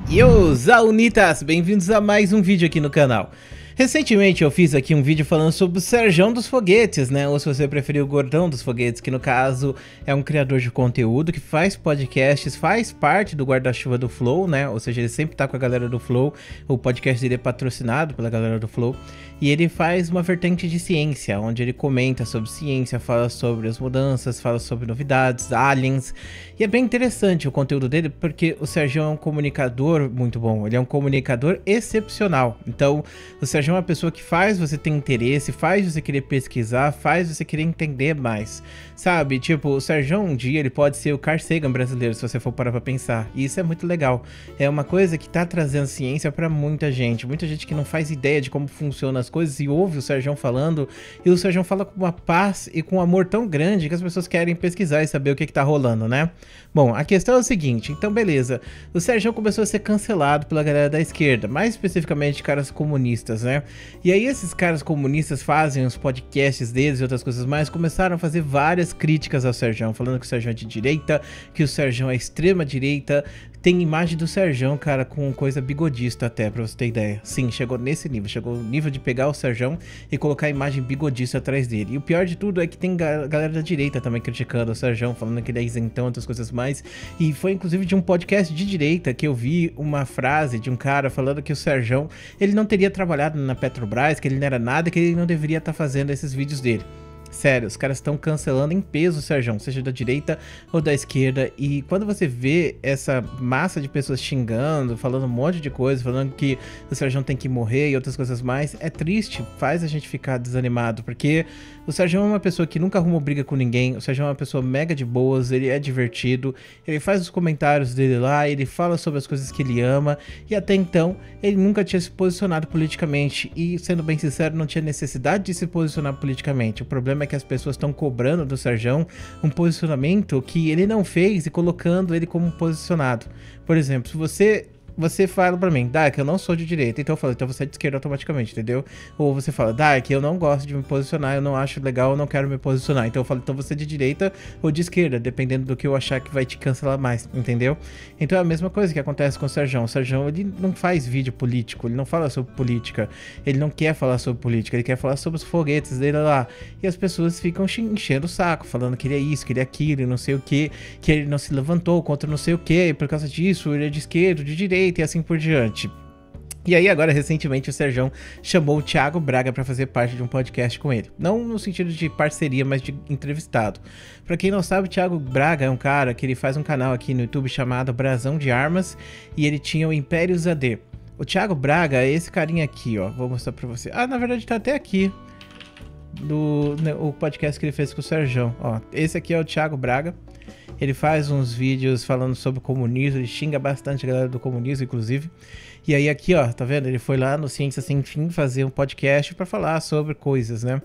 Yo, Zaunitas! Bem-vindos a mais um vídeo aqui no canal. Recentemente eu fiz aqui um vídeo falando sobre o Serjão dos Foguetes, né? Ou se você preferir o Gordão dos Foguetes, que no caso é um criador de conteúdo que faz podcasts, faz parte do guarda-chuva do Flow, né? Ou seja, ele sempre tá com a galera do Flow, o podcast dele é patrocinado pela galera do Flow. E ele faz uma vertente de ciência, onde ele comenta sobre ciência, fala sobre as mudanças, fala sobre novidades, aliens. E é bem interessante o conteúdo dele, porque o Serjão é um comunicador muito bom, ele é um comunicador excepcional. Então, o Serjão é uma pessoa que faz você ter interesse, faz você querer pesquisar, faz você querer entender mais, sabe? Tipo, o Serjão um dia ele pode ser o Carl Sagan brasileiro, se você for parar pra pensar. E isso é muito legal. É uma coisa que tá trazendo ciência pra muita gente que não faz ideia de como funcionam as coisas e ouve o Serjão falando, e o Serjão fala com uma paz e com um amor tão grande que as pessoas querem pesquisar e saber o que tá rolando, né? Bom, a questão é o seguinte, então beleza, o Serjão começou a ser cancelado pela galera da esquerda, mais especificamente caras comunistas, né? E aí esses caras comunistas fazem os podcasts deles e outras coisas mais, começaram a fazer várias críticas ao Serjão, falando que o Serjão é de direita, que o Serjão é extrema direita. Tem imagem do Serjão, cara, com coisa bigodista até, pra você ter ideia. Sim, chegou nesse nível, chegou no nível de pegar o Serjão e colocar a imagem bigodista atrás dele. E o pior de tudo é que tem galera da direita também criticando o Serjão, falando que ele é isentão, outras coisas mais. E foi inclusive de um podcast de direita que eu vi uma frase de um cara falando que o Serjão, ele não teria trabalhado na Petrobras, que ele não era nada, que ele não deveria estar fazendo esses vídeos dele. Sério, os caras estão cancelando em peso o Serjão, seja da direita ou da esquerda. E quando você vê essa massa de pessoas xingando, falando um monte de coisa, falando que o Serjão tem que morrer e outras coisas mais, é triste, faz a gente ficar desanimado, porque o Serjão é uma pessoa que nunca arrumou briga com ninguém, o Serjão é uma pessoa mega de boas, ele é divertido, ele faz os comentários dele lá, ele fala sobre as coisas que ele ama, e até então ele nunca tinha se posicionado politicamente, e sendo bem sincero, não tinha necessidade de se posicionar politicamente. O problema é que as pessoas estão cobrando do Serjão um posicionamento que ele não fez e colocando ele como posicionado. Por exemplo, se você fala pra mim, Dark, eu não sou de direita, então eu falo, então você é de esquerda automaticamente, entendeu? Ou você fala, Dark, eu não gosto de me posicionar, eu não acho legal, eu não quero me posicionar. Então eu falo, então você é de direita ou de esquerda, dependendo do que eu achar que vai te cancelar mais, entendeu? Então é a mesma coisa que acontece com o Serjão. O Serjão, ele não faz vídeo político, ele não fala sobre política, ele não quer falar sobre política, ele quer falar sobre os foguetes dele lá. E as pessoas ficam enchendo o saco, falando que ele é isso, que ele é aquilo, não sei o que ele não se levantou contra não sei o que, por causa disso, ele é de esquerda, de direita, e assim por diante. E aí agora, recentemente, o Serjão chamou o Thiago Braga para fazer parte de um podcast com ele. Não no sentido de parceria, mas de entrevistado. Para quem não sabe, o Thiago Braga é um cara que ele faz um canal aqui no YouTube chamado Brasão de Armas, e ele tinha o Impérios AD. O Thiago Braga é esse carinha aqui, ó. Vou mostrar para você. Ah, na verdade tá até aqui. O podcast que ele fez com o Serjão. Ó, esse aqui é o Thiago Braga. Ele faz uns vídeos falando sobre o comunismo, ele xinga bastante a galera do comunismo, inclusive. E aí aqui, ó, tá vendo? Ele foi lá no Ciência Sem Fim fazer um podcast pra falar sobre coisas, né?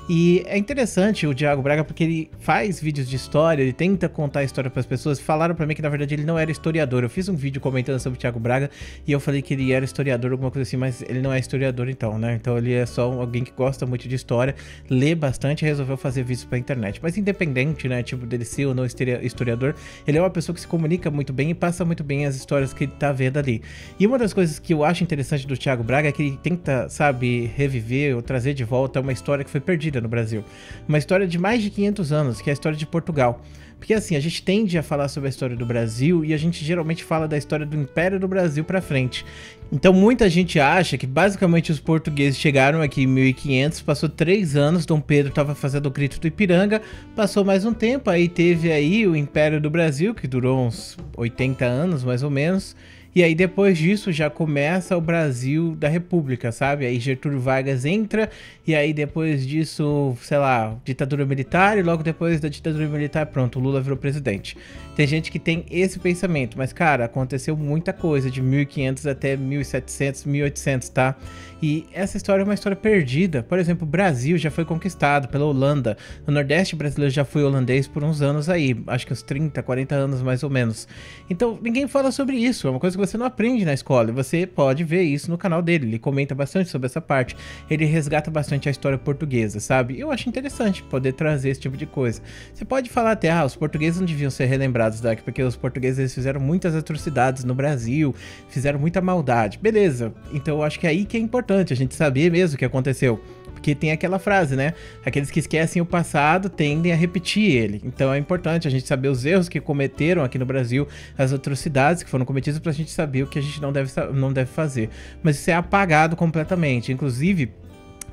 E é interessante o Thiago Braga porque ele faz vídeos de história, ele tenta contar a história pras pessoas. Falaram pra mim que na verdade ele não era historiador. Eu fiz um vídeo comentando sobre o Thiago Braga e eu falei que ele era historiador, alguma coisa assim, mas ele não é historiador então, né? Então ele é só alguém que gosta muito de história, lê bastante e resolveu fazer vídeos pra internet. Mas independente, né, tipo dele ser ou não historiador, ele é uma pessoa que se comunica muito bem e passa muito bem as histórias que ele tá vendo ali. E uma das coisas que eu acho interessante do Thiago Braga é que ele tenta, sabe, reviver ou trazer de volta uma história que foi perdida no Brasil. Uma história de mais de 500 anos, que é a história de Portugal. Porque assim, a gente tende a falar sobre a história do Brasil e a gente geralmente fala da história do Império do Brasil pra frente. Então muita gente acha que basicamente os portugueses chegaram aqui em 1500, passou 3 anos, Dom Pedro estava fazendo o grito do Ipiranga, passou mais um tempo, aí teve aí o Império do Brasil, que durou uns 80 anos mais ou menos. E aí depois disso já começa o Brasil da República, sabe? Aí Getúlio Vargas entra e aí depois disso, sei lá, ditadura militar, e logo depois da ditadura militar, pronto, o Lula virou presidente. Tem gente que tem esse pensamento, mas cara, aconteceu muita coisa de 1500 até 1700, 1800, tá? E essa história é uma história perdida. Por exemplo, o Brasil já foi conquistado pela Holanda. O Nordeste brasileiro já foi holandês por uns anos aí, acho que uns 30, 40 anos mais ou menos. Então ninguém fala sobre isso, é uma coisa que você não aprende na escola. Você pode ver isso no canal dele, ele comenta bastante sobre essa parte. Ele resgata bastante a história portuguesa, sabe? Eu acho interessante poder trazer esse tipo de coisa. Você pode falar até, os portugueses não deviam ser relembrados daqui, porque os portugueses eles fizeram muitas atrocidades no Brasil, fizeram muita maldade. Beleza, então eu acho que é aí que é importante a gente saber mesmo o que aconteceu. Porque tem aquela frase, né? Aqueles que esquecem o passado tendem a repetir ele. Então é importante a gente saber os erros que cometeram aqui no Brasil, as atrocidades que foram cometidas, pra gente saber o que a gente não deve fazer. Mas isso é apagado completamente. Inclusive,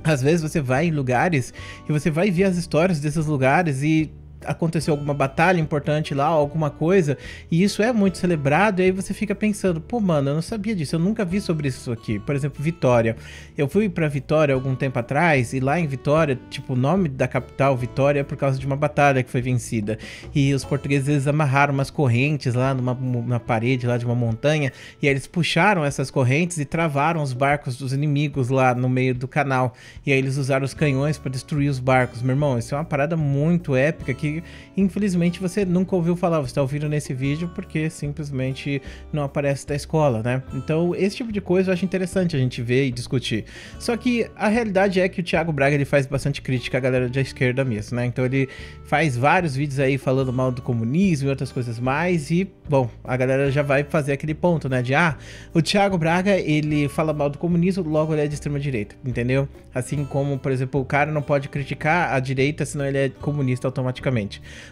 às vezes você vai em lugares e você vai ver as histórias desses lugares e aconteceu alguma batalha importante lá, alguma coisa, e isso é muito celebrado, e aí você fica pensando, pô, mano, eu não sabia disso, eu nunca vi sobre isso aqui. Por exemplo, Vitória. Eu fui pra Vitória algum tempo atrás, e lá em Vitória, tipo, o nome da capital, Vitória, é por causa de uma batalha que foi vencida. E os portugueses, eles amarraram umas correntes lá na parede lá de uma montanha, e aí eles puxaram essas correntes e travaram os barcos dos inimigos lá no meio do canal. E aí eles usaram os canhões pra destruir os barcos. Meu irmão, isso é uma parada muito épica que infelizmente você nunca ouviu falar, você está ouvindo nesse vídeo porque simplesmente não aparece da escola, né? Então esse tipo de coisa eu acho interessante a gente ver e discutir. Só que a realidade é que o Thiago Braga ele faz bastante crítica à galera da esquerda mesmo, né? Então ele faz vários vídeos aí falando mal do comunismo e outras coisas mais e, bom, a galera já vai fazer aquele ponto, né? De, o Thiago Braga ele fala mal do comunismo, logo ele é de extrema direita, entendeu? Assim como, por exemplo, o cara não pode criticar a direita, senão ele é comunista automaticamente.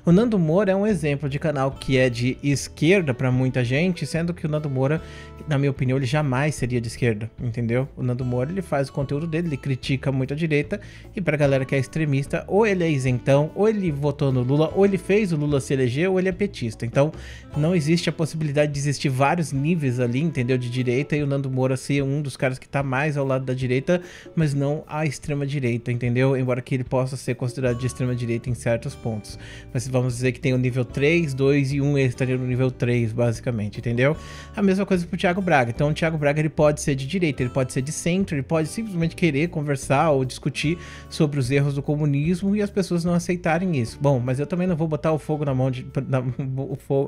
O Nando Moura é um exemplo de canal que é de esquerda pra muita gente, sendo que o Nando Moura, na minha opinião, ele jamais seria de esquerda, entendeu? O Nando Moura, ele faz o conteúdo dele, ele critica muito a direita, e pra galera que é extremista, ou ele é isentão, ou ele votou no Lula, ou ele fez o Lula se eleger, ou ele é petista. Então, não existe a possibilidade de existir vários níveis ali, entendeu? De direita, e o Nando Moura ser um dos caras que tá mais ao lado da direita, mas não à extrema direita, entendeu? Embora que ele possa ser considerado de extrema direita em certos pontos. Mas vamos dizer que tem o nível 3, 2 e 1, ele estaria no nível 3, basicamente, entendeu? A mesma coisa pro Thiago Braga. Então o Thiago Braga ele pode ser de direita, ele pode ser de centro, ele pode simplesmente querer conversar ou discutir sobre os erros do comunismo e as pessoas não aceitarem isso. Bom, mas eu também não vou botar o fogo na mão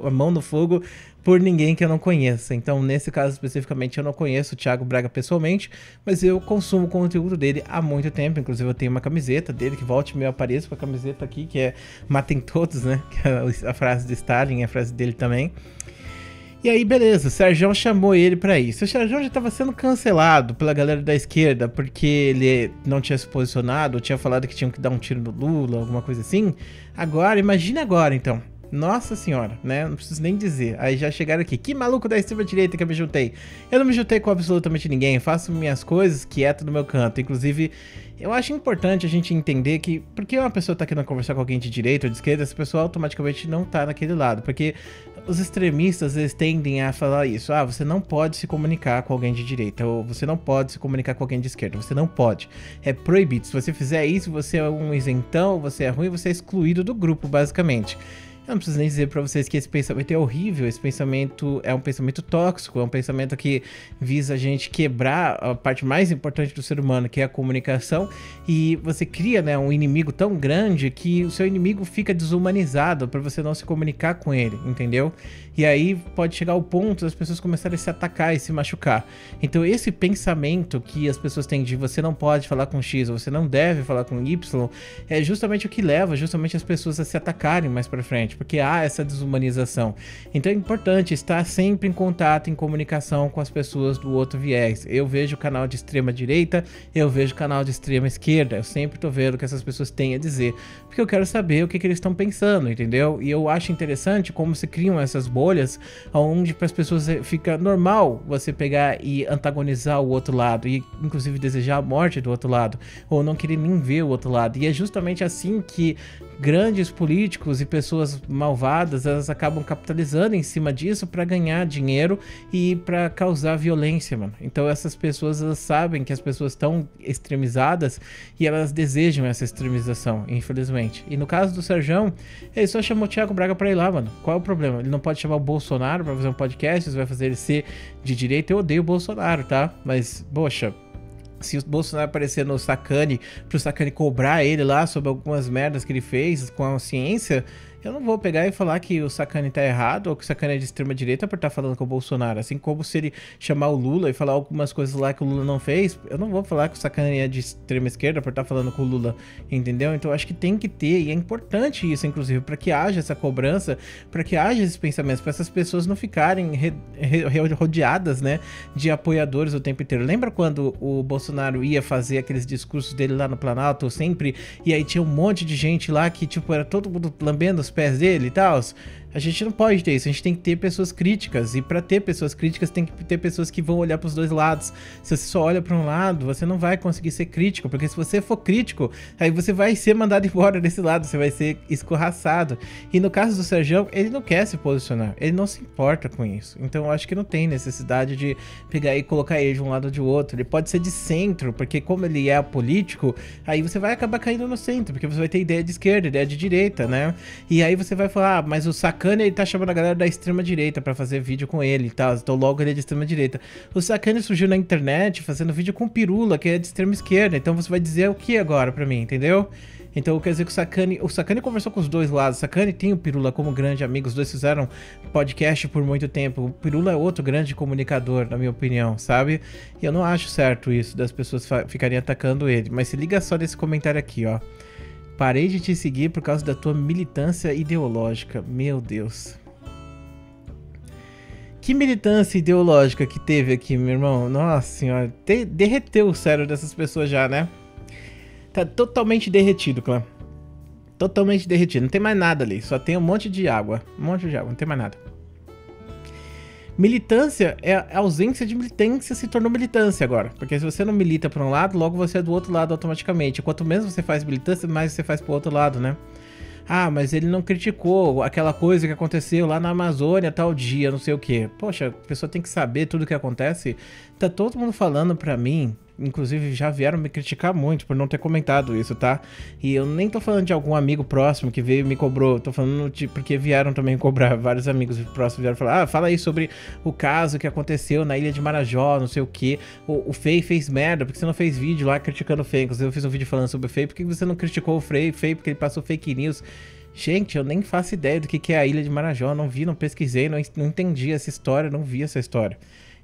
a mão no fogo por ninguém que eu não conheça. Então nesse caso especificamente eu não conheço o Thiago Braga pessoalmente, mas eu consumo o conteúdo dele há muito tempo. Inclusive eu tenho uma camiseta dele que volte meu apareço com a camiseta aqui, que é Matem Todos, né? Que é a frase de Stalin, a frase dele também. E aí, beleza, o Serjão chamou ele pra isso. O Serjão já tava sendo cancelado pela galera da esquerda porque ele não tinha se posicionado, ou tinha falado que tinham que dar um tiro no Lula, alguma coisa assim. Agora, imagina agora, então. Nossa senhora, né? Não preciso nem dizer. Aí já chegaram aqui. Que maluco da extrema direita que eu me juntei. Eu não me juntei com absolutamente ninguém. Eu faço minhas coisas quieto no meu canto. Inclusive, eu acho importante a gente entender que... Porque uma pessoa tá querendo conversar com alguém de direita ou de esquerda, essa pessoa automaticamente não tá naquele lado. Porque os extremistas, eles tendem a falar isso. Você não pode se comunicar com alguém de direita. Ou você não pode se comunicar com alguém de esquerda. Você não pode. É proibido. Se você fizer isso, você é um isentão, você é ruim, você é excluído do grupo, basicamente. Eu não preciso nem dizer pra vocês que esse pensamento é horrível, esse pensamento é um pensamento tóxico, é um pensamento que visa a gente quebrar a parte mais importante do ser humano, que é a comunicação, e você cria, né, um inimigo tão grande que o seu inimigo fica desumanizado pra você não se comunicar com ele, entendeu? E aí pode chegar ao ponto das pessoas começarem a se atacar e se machucar. Então esse pensamento que as pessoas têm de você não pode falar com X, ou você não deve falar com Y, é justamente o que leva justamente as pessoas a se atacarem mais pra frente, porque há essa desumanização. Então é importante estar sempre em contato, em comunicação com as pessoas do outro viés. Eu vejo o canal de extrema direita, eu vejo o canal de extrema esquerda, eu sempre tô vendo o que essas pessoas têm a dizer, porque eu quero saber o que eles estão pensando, entendeu? E eu acho interessante como se criam essas bolhas, onde para as pessoas fica normal você pegar e antagonizar o outro lado, e inclusive desejar a morte do outro lado, ou não querer nem ver o outro lado. E é justamente assim que grandes políticos e pessoas malvadas, elas acabam capitalizando em cima disso para ganhar dinheiro e para causar violência, mano. Então essas pessoas, elas sabem que as pessoas estão extremizadas e elas desejam essa extremização, infelizmente. E no caso do Serjão, ele só chamou o Thiago Braga pra ir lá, mano. Qual é o problema? Ele não pode chamar o Bolsonaro pra fazer um podcast, isso vai fazer ele ser de direita. Eu odeio o Bolsonaro, tá? Mas, poxa, se o Bolsonaro aparecer no Sacane, pro Sacane cobrar ele lá sobre algumas merdas que ele fez com a ciência, Eu não vou pegar e falar que o Sacani tá errado ou que o Sacani é de extrema direita por estar falando com o Bolsonaro. Assim como se ele chamar o Lula e falar algumas coisas lá que o Lula não fez, eu não vou falar que o Sacani é de extrema esquerda por estar falando com o Lula, entendeu? Então eu acho que tem que ter, e é importante isso, inclusive, para que haja essa cobrança, para que haja esses pensamentos, para essas pessoas não ficarem rodeadas, né, de apoiadores o tempo inteiro. Lembra quando o Bolsonaro ia fazer aqueles discursos dele lá no Planalto, sempre, e aí tinha um monte de gente lá que, tipo, era todo mundo lambendo os pés dele e tal? A gente não pode ter isso, a gente tem que ter pessoas críticas, e para ter pessoas críticas tem que ter pessoas que vão olhar para os dois lados. Se você só olha para um lado, você não vai conseguir ser crítico, porque se você for crítico, aí você vai ser mandado embora desse lado, você vai ser escorraçado. E no caso do Serjão, ele não quer se posicionar, ele não se importa com isso. Então eu acho que não tem necessidade de pegar e colocar ele de um lado ou de outro. Ele pode ser de centro, porque como ele é político, aí você vai acabar caindo no centro, porque você vai ter ideia de esquerda, ideia de direita, né? E aí você vai falar, ah, mas o Sacani, ele tá chamando a galera da extrema direita pra fazer vídeo com ele e tal, então logo ele é de extrema direita. O Sacani surgiu na internet fazendo vídeo com o Pirula, que é de extrema esquerda, então você vai dizer o que agora pra mim, entendeu? Então quer dizer que o Sacani conversou com os dois lados. O Sacani tem o Pirula como grande amigo, os dois fizeram podcast por muito tempo. O Pirula é outro grande comunicador, na minha opinião, sabe? E eu não acho certo isso, das pessoas ficarem atacando ele. Mas se liga só nesse comentário aqui, ó. Parei de te seguir por causa da tua militância ideológica. Meu Deus. Que militância ideológica que teve aqui, meu irmão. Nossa senhora. Derreteu o cérebro dessas pessoas já, né? Tá totalmente derretido, clã. Totalmente derretido. Não tem mais nada ali. Só tem um monte de água. Um monte de água. Não tem mais nada. Militância é a ausência de militância, se tornou militância agora. Porque se você não milita para um lado, logo você é do outro lado automaticamente. Quanto menos você faz militância, mais você faz pro outro lado, né? Ah, mas ele não criticou aquela coisa que aconteceu lá na Amazônia tal dia, não sei o quê. Poxa, a pessoa tem que saber tudo o que acontece. Tá todo mundo falando pra mim, inclusive já vieram me criticar muito por não ter comentado isso, tá? E eu nem tô falando de algum amigo próximo que veio e me cobrou, tô falando de porque vieram também cobrar, vários amigos próximos vieram falar, ah, fala aí sobre o caso que aconteceu na Ilha de Marajó, não sei o que, o Fei fez merda, porque você não fez vídeo lá criticando o Fei, inclusive eu fiz um vídeo falando sobre o Fei, por que você não criticou o Fei porque ele passou fake news? Gente, eu nem faço ideia do que é a Ilha de Marajó, não vi, não pesquisei, não entendi essa história, não vi essa história.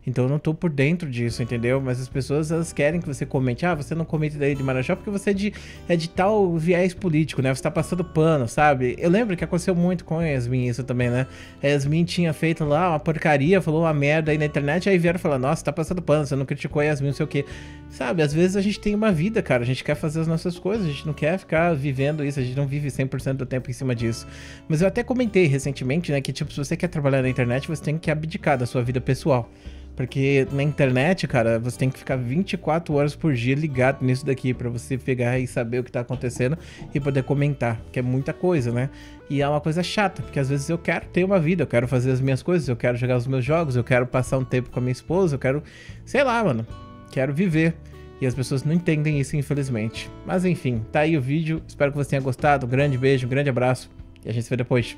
Então eu não tô por dentro disso, entendeu? Mas as pessoas, elas querem que você comente. Ah, você não comente da Ilha de Marajó porque você é de tal viés político, né? Você tá passando pano, sabe? Eu lembro que aconteceu muito com a Yasmin isso também, né? A Yasmin tinha feito lá uma porcaria, falou uma merda aí na internet, aí vieram falar, nossa, tá passando pano, você não criticou a Yasmin, não sei o quê. Sabe, às vezes a gente tem uma vida, cara, a gente quer fazer as nossas coisas, a gente não quer ficar vivendo isso, a gente não vive 100% do tempo em cima disso. Mas eu até comentei recentemente, né, que tipo, se você quer trabalhar na internet, você tem que abdicar da sua vida pessoal. Porque na internet, cara, você tem que ficar 24 horas por dia ligado nisso daqui pra você pegar e saber o que tá acontecendo e poder comentar, que é muita coisa, né? E é uma coisa chata, porque às vezes eu quero ter uma vida, eu quero fazer as minhas coisas, eu quero jogar os meus jogos, eu quero passar um tempo com a minha esposa, eu quero, sei lá, mano, quero viver. E as pessoas não entendem isso, infelizmente. Mas enfim, tá aí o vídeo, espero que você tenha gostado, um grande beijo, um grande abraço e a gente se vê depois.